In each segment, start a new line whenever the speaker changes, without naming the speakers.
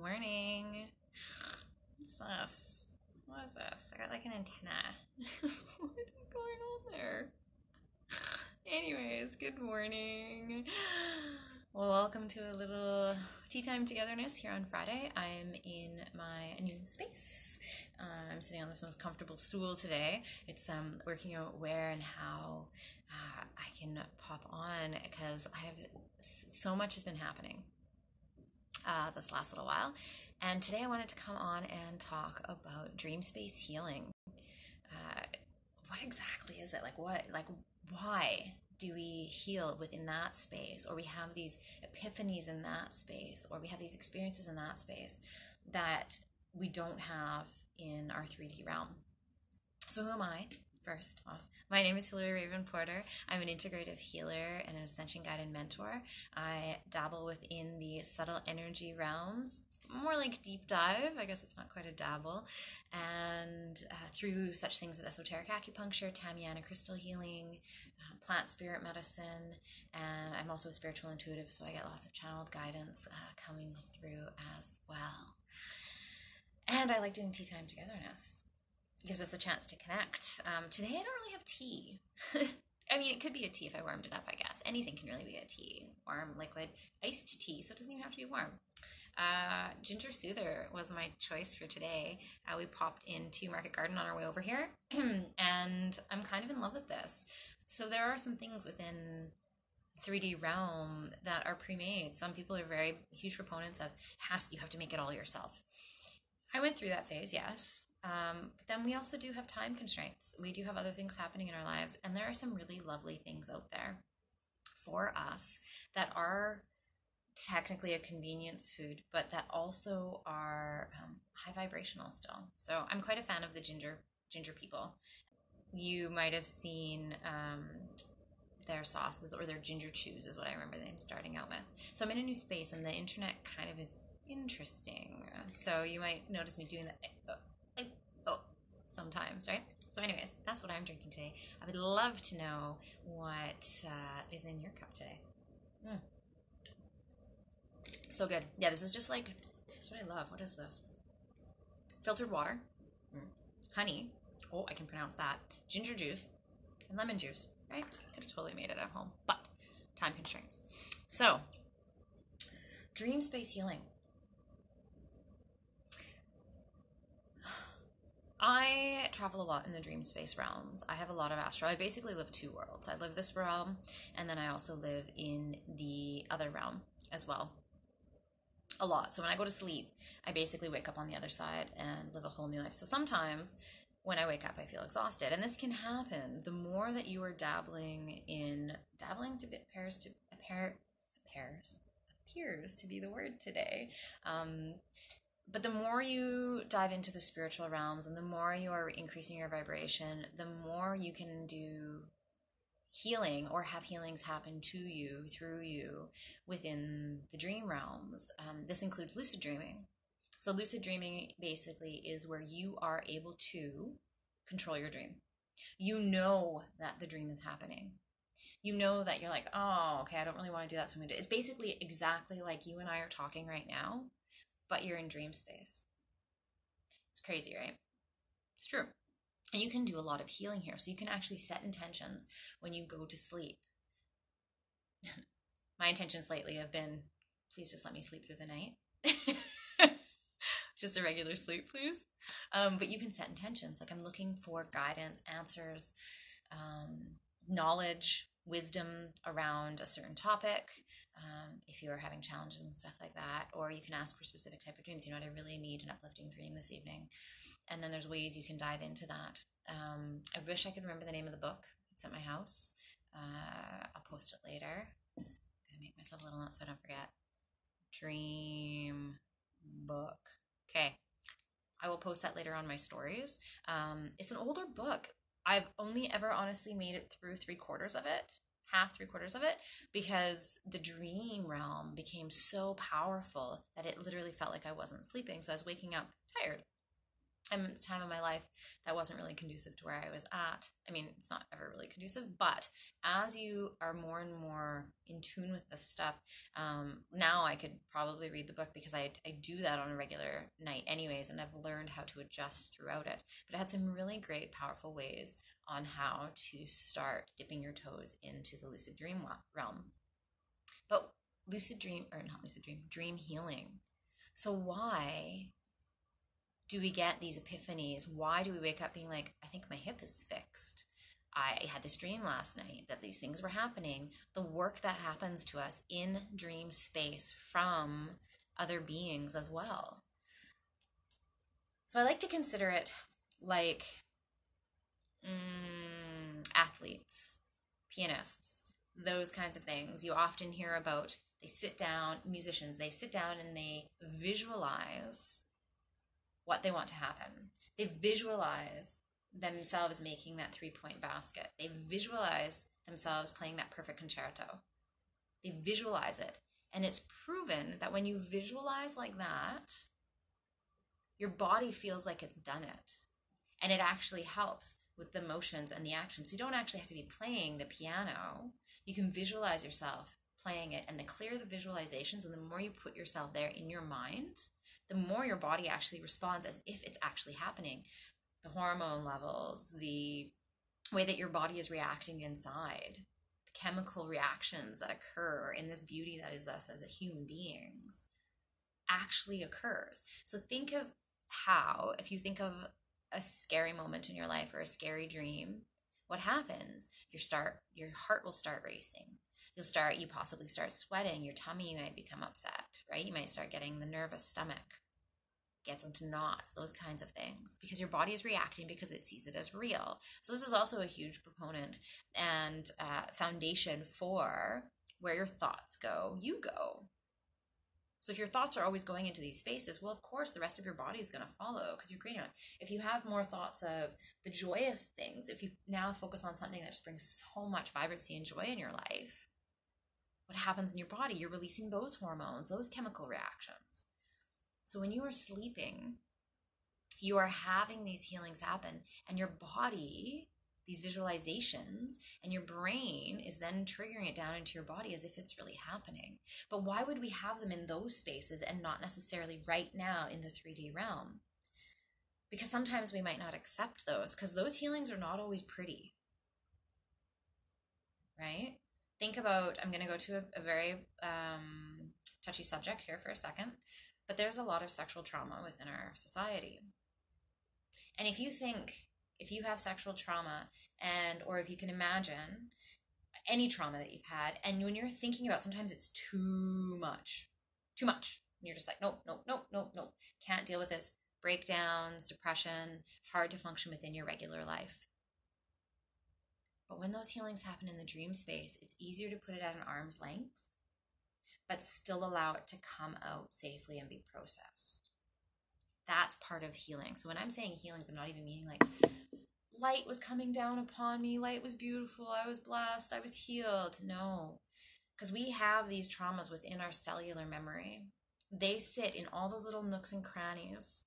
Morning. What's this? What is this? I got like an antenna. What is going on there? Anyways, good morning. Well, welcome to a little tea time togetherness here on Friday. I'm in my new space. I'm sitting on this most comfortable stool today. It's working out where and how I can pop on because I have so much has been happening this last little while. And today I wanted to come on and talk about dream space healing. Uh, what exactly is it? Why do we heal within that space? Or we have these epiphanies in that space? Or we have these experiences in that space that we don't have in our 3D realm? So who am I? First off, my name is Hilary Raven Porter. I'm an integrative healer and an ascension guide and mentor. I dabble within the subtle energy realms, more like deep dive. I guess it's not quite a dabble. And through such things as esoteric acupuncture, Tamiana crystal healing, plant spirit medicine, and I'm also a spiritual intuitive, so I get lots of channeled guidance coming through as well. And I like doing tea time togetherness. Gives us a chance to connect. Today I don't really have tea. I mean, it could be a tea if I warmed it up, I guess. Anything can really be a tea. Warm, liquid, iced tea, so it doesn't even have to be warm. Ginger Soother was my choice for today. We popped into Market Garden on our way over here, and I'm kind of in love with this. So there are some things within 3D realm that are pre-made. Some people are very huge proponents of you have to make it all yourself. I went through that phase, yes. But then we also do have time constraints. We do have other things happening in our lives, and there are some really lovely things out there for us that are technically a convenience food, but that also are high vibrational still. So I'm quite a fan of the ginger people. You might have seen their sauces or their ginger chews is what I remember them starting out with. So I'm in a new space, and the internet kind of is interesting. So you might notice me doing that sometimes, right? So anyways, that's what I'm drinking today. I would love to know what is in your cup today. So good. Yeah, this is just like, that's what I love. What is this? Filtered water, honey, oh, I can pronounce that, ginger juice, and lemon juice, right? Could have totally made it at home, but time constraints. So, dream space healing. I travel a lot in the dream space realms. I have a lot of astral. I basically live two worlds. I live this realm, and then I also live in the other realm as well. A lot. So when I go to sleep, I basically wake up on the other side and live a whole new life. So sometimes when I wake up, I feel exhausted. And this can happen. The more that you are dabbling appears to be the word today. But the more you dive into the spiritual realms and the more you are increasing your vibration, the more you can do healing or have healings happen to you, through you, within the dream realms. This includes lucid dreaming. So lucid dreaming basically is where you are able to control your dream. You know that the dream is happening. You know that you're like, oh, okay, I don't really want to do that, so I'm going to do it. It's basically exactly like you and I are talking right now, but you're in dream space. It's crazy, right? It's true. And you can do a lot of healing here. So you can actually set intentions when you go to sleep. My intentions lately have been, please just let me sleep through the night. Just a regular sleep, please. But you can set intentions. Like, I'm looking for guidance, answers, knowledge, wisdom around a certain topic. If you're having challenges and stuff like that, or you can ask for specific type of dreams. You know what, I really need an uplifting dream this evening. And then there's ways you can dive into that. I wish I could remember the name of the book. It's at my house. I'll post it later. I'm gonna make myself a little note so I don't forget. Dream book. Okay. I will post that later on my stories. It's an older book. I've only ever honestly made it through 3/4 of it, half 3/4 of it, because the dream realm became so powerful that it literally felt like I wasn't sleeping. So I was waking up tired. I'm at the time of my life that wasn't really conducive to where I was at. I mean, it's not ever really conducive, but as you are more and more in tune with this stuff, now I could probably read the book because I do that on a regular night anyways, and I've learned how to adjust throughout it. But it had some really great, powerful ways on how to start dipping your toes into the lucid dream realm. But dream healing. So why do we get these epiphanies? Why do we wake up being like, I think my hip is fixed? I had this dream last night that these things were happening. The work that happens to us in dream space from other beings as well. So I like to consider it like athletes, pianists, those kinds of things. You often hear about, they sit down, musicians, they sit down and they visualize what they want to happen. They visualize themselves making that 3-point basket. They visualize themselves playing that perfect concerto. They visualize it. And it's proven that when you visualize like that, your body feels like it's done it. And it actually helps with the motions and the actions. You don't actually have to be playing the piano. You can visualize yourself playing it. And the clearer the visualizations and the more you put yourself there in your mind, the more your body actually responds as if it's actually happening. The hormone levels, the way that your body is reacting inside, the chemical reactions that occur in this beauty that is us as a human beings actually occurs. So think of how, if you think of a scary moment in your life or a scary dream, what happens? Your heart will start racing. You possibly start sweating, your tummy might become upset, right? You might start getting the nervous stomach, gets into knots, those kinds of things, because your body is reacting because it sees it as real. So this is also a huge proponent and foundation for where your thoughts go, you go. So if your thoughts are always going into these spaces, well, of course, the rest of your body is going to follow because you're creating it. If you have more thoughts of the joyous things, if you now focus on something that just brings so much vibrancy and joy in your life, what happens in your body? You're releasing those hormones, those chemical reactions. So when you are sleeping, you are having these healings happen, and your body, these visualizations, and your brain is then triggering it down into your body as if it's really happening. But why would we have them in those spaces and not necessarily right now in the 3D realm? Because sometimes we might not accept those, because those healings are not always pretty, right? Think about, I'm going to go to a very touchy subject here for a second, but there's a lot of sexual trauma within our society. And if you have sexual trauma, or if you can imagine any trauma that you've had, and when you're thinking about, sometimes it's too much, and you're just like, nope, can't deal with this, breakdowns, depression, hard to function within your regular life. But when those healings happen in the dream space, it's easier to put it at an arm's length, but still allow it to come out safely and be processed. That's part of healing. So when I'm saying healings, I'm not even meaning like light was coming down upon me, light was beautiful, I was blessed, I was healed. No, because we have these traumas within our cellular memory. They sit in all those little nooks and crannies.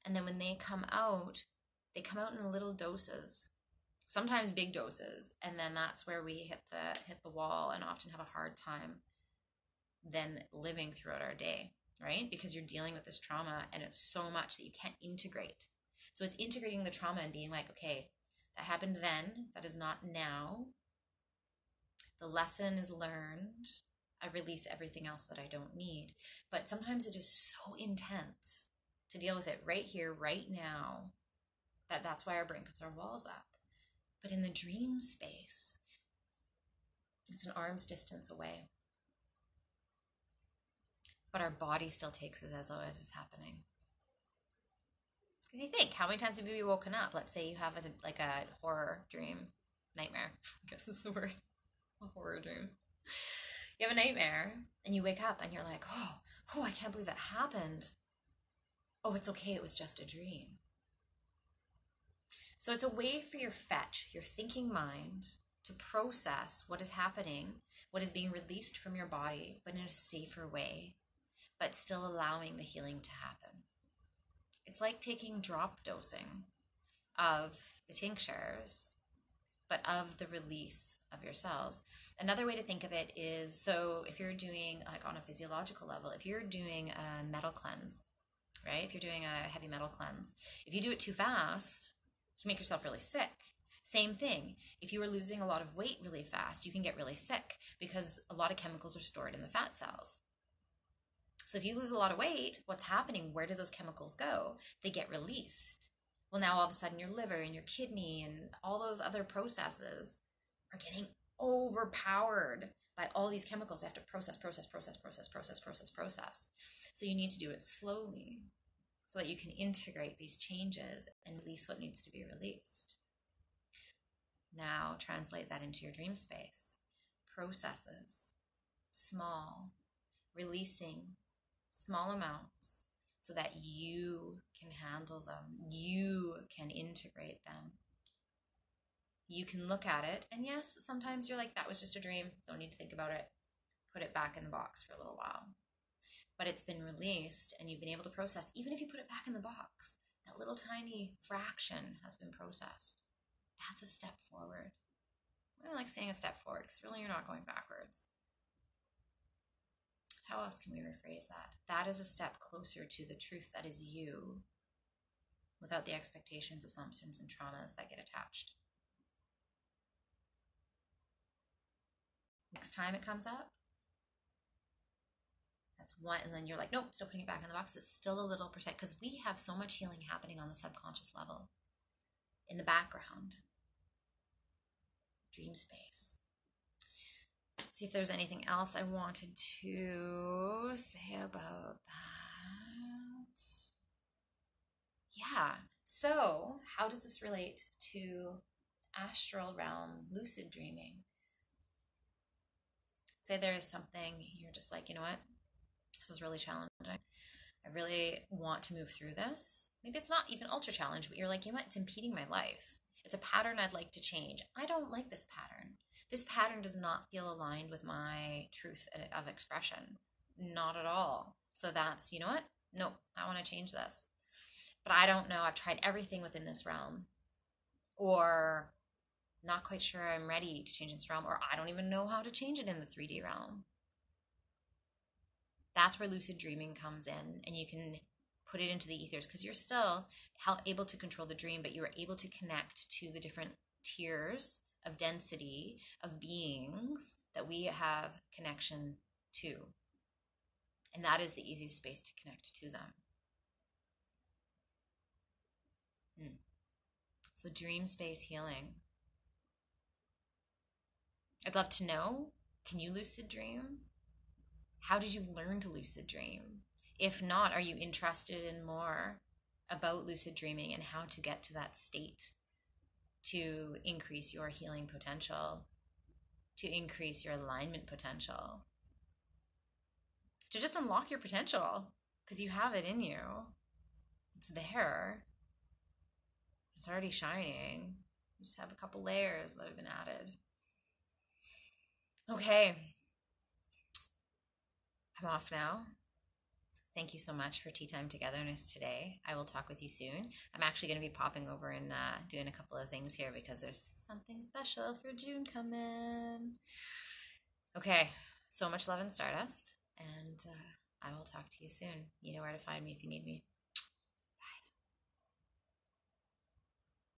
And then when they come out in little doses, sometimes big doses. And then that's where we hit the wall and often have a hard time then living throughout our day, right? Because you're dealing with this trauma and it's so much that you can't integrate. So it's integrating the trauma and being like, okay, that happened then, that is not now. The lesson is learned. I release everything else that I don't need. But sometimes it is so intense to deal with it right here, right now, that's why our brain puts our walls up. But in the dream space, it's an arm's distance away. But our body still takes it as though it is happening. Because you think, how many times have you woken up? Let's say you have a horror dream, nightmare, I guess is the word, a horror dream. You have a nightmare and you wake up and you're like, oh, I can't believe that happened. Oh, it's okay, it was just a dream. So it's a way for your fetch, your thinking mind, to process what is happening, what is being released from your body, but in a safer way, but still allowing the healing to happen. It's like taking drop dosing of the tinctures, but of the release of your cells. Another way to think of it is, so if you're doing, like on a physiological level, if you're doing a metal cleanse, right? If you're doing a heavy metal cleanse, if you do it too fast, you make yourself really sick. Same thing. If you are losing a lot of weight really fast, you can get really sick because a lot of chemicals are stored in the fat cells. So if you lose a lot of weight, what's happening? Where do those chemicals go? They get released. Well, now all of a sudden your liver and your kidney and all those other processes are getting overpowered by all these chemicals. They have to process. So you need to do it slowly so that you can integrate these changes and release what needs to be released. Now translate that into your dream space. Processes, small, releasing small amounts so that you can handle them, you can integrate them. You can look at it, and yes, sometimes you're like, that was just a dream, don't need to think about it. Put it back in the box for a little while. But it's been released, and you've been able to process. Even if you put it back in the box, that little tiny fraction has been processed. That's a step forward. I like saying a step forward because really you're not going backwards. How else can we rephrase that? That is a step closer to the truth that is you, without the expectations, assumptions, and traumas that get attached. Next time it comes up, that's one, and then you're like, nope, still putting it back in the box. It's still a little percent, because we have so much healing happening on the subconscious level, in the background, dream space. Let's see if there's anything else I wanted to say about that. Yeah, so how does this relate to astral realm lucid dreaming? Say there is something you're just like, you know what, this is really challenging. I really want to move through this. Maybe it's not even ultra challenge, but you're like, you know what, it's impeding my life. It's a pattern I'd like to change. I don't like this pattern. This pattern does not feel aligned with my truth of expression. Not at all. So that's, you know what? Nope, I want to change this. But I don't know. I've tried everything within this realm. Or not quite sure I'm ready to change in this realm. Or I don't even know how to change it in the 3D realm. That's where lucid dreaming comes in. And you can put it into the ethers because you're still able to control the dream, but you are able to connect to the different tiers of density of beings that we have connection to. And that is the easiest space to connect to them. So dream space healing. I'd love to know, can you lucid dream? How did you learn to lucid dream? If not, are you interested in more about lucid dreaming and how to get to that state to increase your healing potential, to increase your alignment potential, to just unlock your potential because you have it in you. It's there. It's already shining. You just have a couple layers that have been added. Okay. I'm off now. Thank you so much for Tea Time Togetherness today. I will talk with you soon. I'm actually going to be popping over and doing a couple of things here because there's something special for June coming. Okay, so much love and stardust, and I will talk to you soon. You know where to find me if you need me.